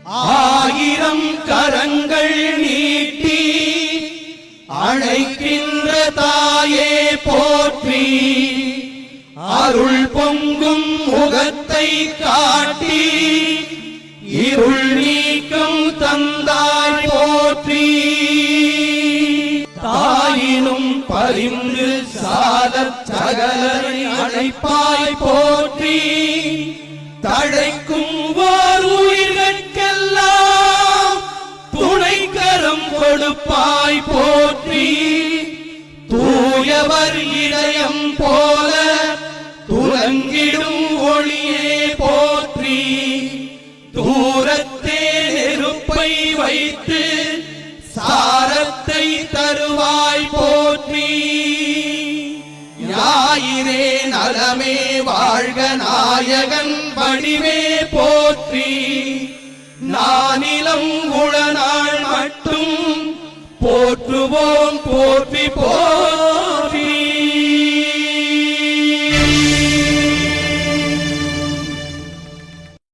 ஆயிரம் கரங்கள் நீட்டி அழைக்கின்ற தாயே போற்றி, அருள் பொங்கும் முகத்தை காட்டி இருள் நீக்கம் தந்தாய் போற்றி. தாயினும் பரிந்து சாலச் சகலரை அழைப்பாய் போற்றி, தழைக்கும் ஓர் உயிர்கட்கெல்லாம் துணைக்கரம் கொடுப்பாய் போற்றி. தூயவர் இதயம் போல துலங்கிடும் ஒளியே போற்றி, தூரத்தே நெருப்பை வைத்து சாரத்தை தருவாய் போற்றி. ஞாயிறே நலமே வாழ்க நாயகன் வடிவே போற்றி, நானிலம் உளநாள் மட்டும் போற்றுவோம் போற்றி போ